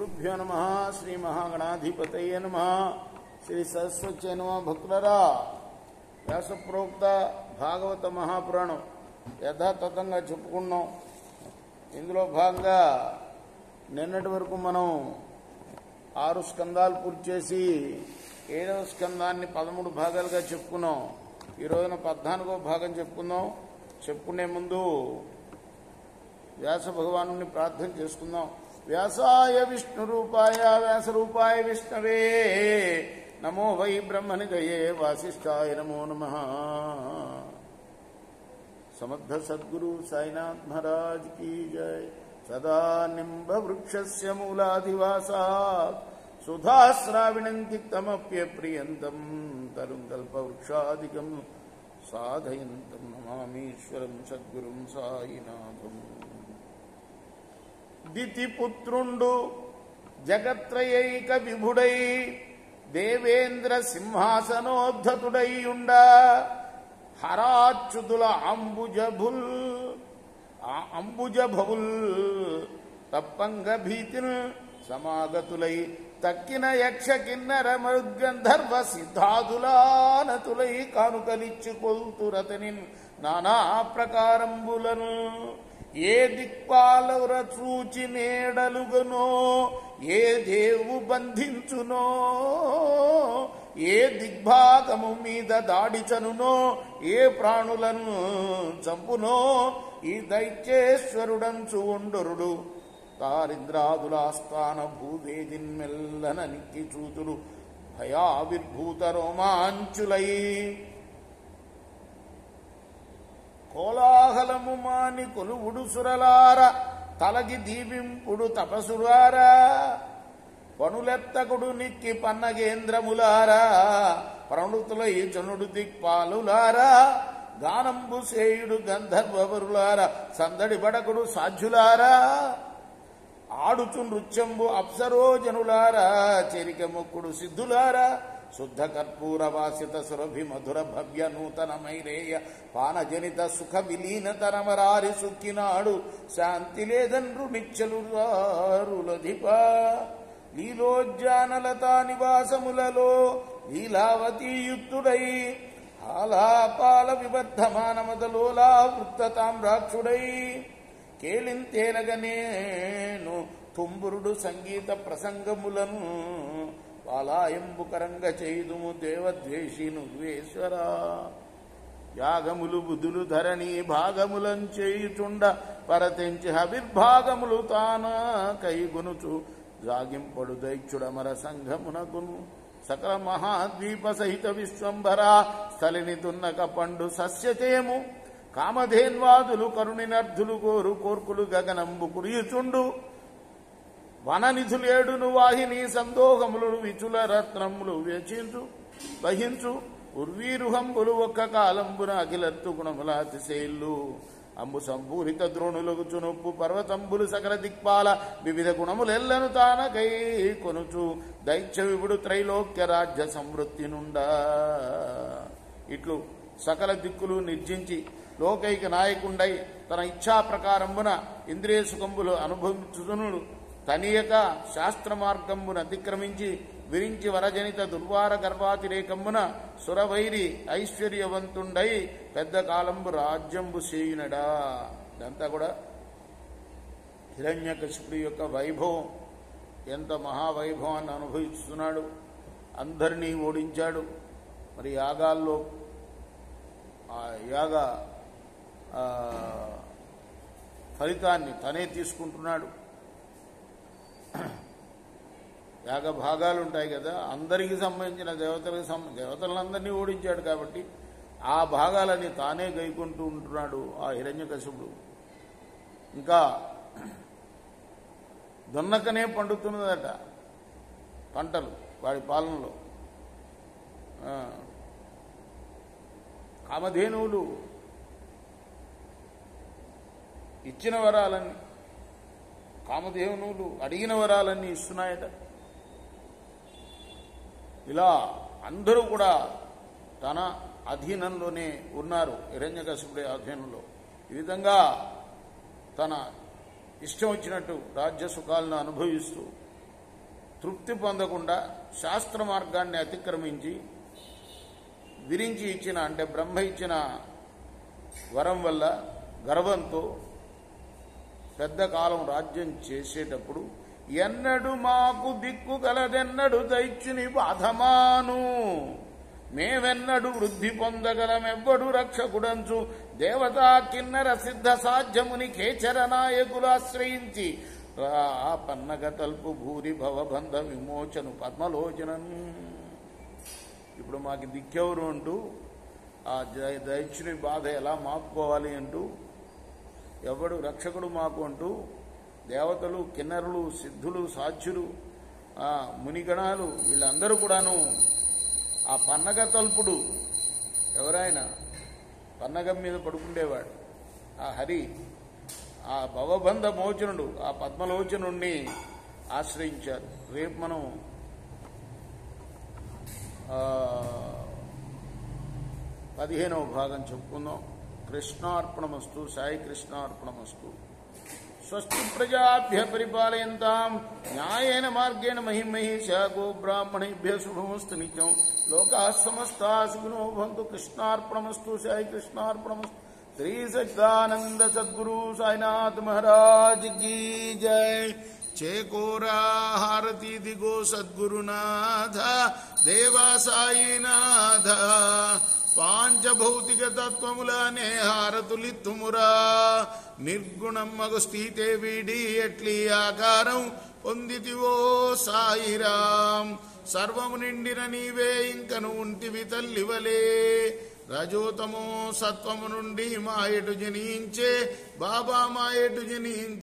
గురుభ్యో నమః. శ్రీ మహాగణాధిపతయే నమః. శ్రీ సరస్వతి నమః. భక్తులరా, వ్యాసప్రోక్త భాగవత మహాపురాణం యథాతథంగా చెప్పుకున్నాం. ఇందులో భాగంగా నిన్నటి వరకు మనం 6 స్కందాలు పూర్తి చేసి 7వ స్కందాన్ని 13 భాగాలుగా చెప్పుకున్నాం. ఈ రోజున 14వ భాగం చెప్పుకుందాం. చెప్పుకునే ముందు వ్యాస భగవాను ప్రార్థన చేసుకుందాం. వ్యాసాయ విష్ణురూపాయ వ్యాసరూపాయ విష్ణవే నమో వై బ్రహ్మనిధయే వాసిష్ఠాయ నమో నమః. సమర్థ సద్గురు సాయినాథ్ మహారాజ్ కీ జై. సదా నింబ వృక్షస్య మూలాధివాసాత్ సుధాశ్రావిణం తిక్తమప్యప్రియంతం తరుం కల్పవృక్షాదికం సాధయంతం నమామీశ్వరం సద్గురుం సాయినాథం. దితిపుత్రుండు జగత్రయైక విభుడై దేవేంద్ర సింహాసనోద్ధతుడైయుండ హరాచ్యుతుల అంబుజభవుల్ తప్పంగ భీతిన్ సమాగతులై తక్కిన యక్ష కిన్నర మృగంధర్వ సిద్ధాదులానతులై కానుకలిచ్చుకొల్తురతని నానా ప్రకారంబులను ఏ దిక్పాలవర చూచి నేడలుగునో ఏ దేవు బంధించునో ఏ దిగ్భాగము మీద దాడిచనునో ఏ ప్రాణులను చంపునో ఈ దైత్యేశ్వరుడంచు ఒండరుడు తారింద్రాదులాస్థాన భూవేదిన్మెల్లన నిక్కి చూతులు భయావిర్భూత రోమాంచులై కోలాహలము మాని కొలువుడు సురలార తలగి దీవింపుడు తపసురారా పనులెత్తకుడు నిక్కి పన్నగేంద్రములారా ప్రణుతులై జనుడు దిక్పాలులారా గానంబు సేయుడు గంధర్వరులారా సందడి బడకుడు సాధ్యులారా ఆడుచు నృత్యంబు అప్సరోజనులారా చెరిక మొక్కుడు సిద్ధులారా శుద్ధ కర్పూర వాసిత సురభి మధుర భవ్య నూతన మైరేయ పానజనిత సుఖ విలీనతరమరారి సుక్కినాడు శాంతి లేదన్రు నిచ్చలురారులధిప లీలోజ్జానలతా నివాసములలో లీలావతీయుక్తుడై ఆలాపాల వివర్ధమానమదలోలా వృత్తతామ్రాక్షుడై కేలింతేనగనేను తుంబురుడు సంగీత ప్రసంగములను పాలాయంబుకరంగ చేయుదుము దేవద్వేషి నువ్వేశ్వరా యాగములు బుధులు ధరణి భాగములం చేయుచుండ పరతెంచి హవిర్భాగములు తాన కైగొనుచు జాగింపడు దైత్యుడమర సంఘమునకును సకల మహాద్వీప సహిత విశ్వంభరా స్థలిని దున్నక పండు సస్యచేము కామధేన్వాదులు కరుణినర్ధులు కోరు కోర్కులు గగనంబు కురియుచుండు వననిధులేడును వాహిని సందోహములు విచుల రత్నములు వహించు ఉర్వీరుహంబులు ఒక్క కాలంబున అఖిలత్తు గుణములాతిశైల్లు అంబు సంపూరిత ద్రోణులకు నొప్పు పర్వతంబులు సకల దిక్పాల వివిధ గుణములెల్లను తానకై కొనుచు దైత్య విపుడు త్రైలోక్య రాజ్య సమృద్ధి నుండా ఇట్లు సకల దిక్కులు నిర్జించి లోకైక నాయకుండై తన ఇచ్ఛా ప్రకారంబున ఇంద్రియ సుఖంబులు అనుభవించునుడు తనియక శాస్త్ర మార్గంబున అతిక్రమించి విరించి వరజనిత దుర్వార గర్భాతిరేకంబున సురవైరి ఐశ్వర్యవంతుండై పెద్ద కాలంబు రాజ్యంబు చేయునడా. ఇదంతా కూడా హిరణ్యకశిపుడి యొక్క వైభవం. ఎంత మహావైభవాన్ని అనుభవిస్తున్నాడు. అందరినీ ఓడించాడు. మరి యాగాల్లో ఆ యాగ ఫలితాన్ని తనే తీసుకుంటున్నాడు. యాగ భాగాలు ఉంటాయి కదా, అందరికీ సంబంధించిన దేవతలందరినీ ఓడించాడు కాబట్టి ఆ భాగాలని తానే గైకుంటూ ఉంటున్నాడు ఆ హిరణ్యకశిపుడు. ఇంకా దున్నకనే పండుతున్నదట పంటలు వాడి పాలనలో. కామధేనువులు ఇచ్చిన వరాలన్నీ, కామధేనువులు అడిగిన వరాలన్నీ ఇస్తున్నాయట. ఇలా అందరూ కూడా తన అధీనంలోనే ఉన్నారు, హిరణ్యకశిపుడి అధీనంలో. ఈ విధంగా తన ఇష్టం వచ్చినట్టు రాజ్య సుఖాలను అనుభవిస్తూ తృప్తి పొందకుండా శాస్త్ర మార్గాన్ని అతిక్రమించి విరించి ఇచ్చిన అంటే బ్రహ్మ ఇచ్చిన వరం వల్ల గర్వంతో పెద్ద కాలం రాజ్యం చేసేటప్పుడు ఎన్నడు మాకు దిక్కు గలదెన్నడు దైత్యుని బాధమాను మేమెన్నడు వృద్ధి పొందగలమెవ్వడు రక్షకుడంచు దేవతా కిన్నర సిద్ధ సాధ్యముని కేచర నాయకులు ఆశ్రయించి ఆ పన్నగ తల్పు భూరి భవబంధ విమోచను పద్మలోచనం. ఇప్పుడు మాకు దిక్కెవరు అంటూ ఆ దైత్యుని బాధ ఎలా మాపుకోవాలి అంటూ ఎవడు రక్షకుడు మాకు అంటూ దేవతలు కిన్నరులు సిద్ధులు సాధ్యులు మునిగణాలు వీళ్ళందరూ కూడాను ఆ పన్నగ తల్పుడు ఎవరైనా పన్నగం మీద పడుకుండేవాడు ఆ హరి ఆ భవబంధ మోచనుడు ఆ పద్మలోచనుణ్ణి ఆశ్రయించారు. రేపు మనం 15వ భాగం చెప్పుకుందాం. కృష్ణార్పణమస్తు. సాయి కృష్ణార్పణమస్తు. స్వస్తి ప్రజాభ్య పరిపాలయంతాం న్యాయేన మార్గేణ మహిమహేషా గో బ్రాహ్మణేభ్య శుభమస్తు నిత్యం. లోకాః సమస్తాః సుఖినో భవంతు. కృష్ణార్పణమస్తు. సాయి కృష్ణార్పణమస్తు. श्री सच्चिदानंद सद्गुरु साईनाथ महाराज की जय. चेकोरा हारती दिगो सद्गुरुनाथ देवा साईनाथ पांचभौतिक तत्वमुलने हारतुलित्तुमुरा निर्गुणमगु स्थिते వీడి ఎట్లి ఆకారం పొందితివో సాయిరాం. సర్వము నిండిన నీవే ఇంకను ఉంటివి తల్లివలే. రజోతమో సత్వము నుండి మాయటు జనించే బాబా మాయటు జనించే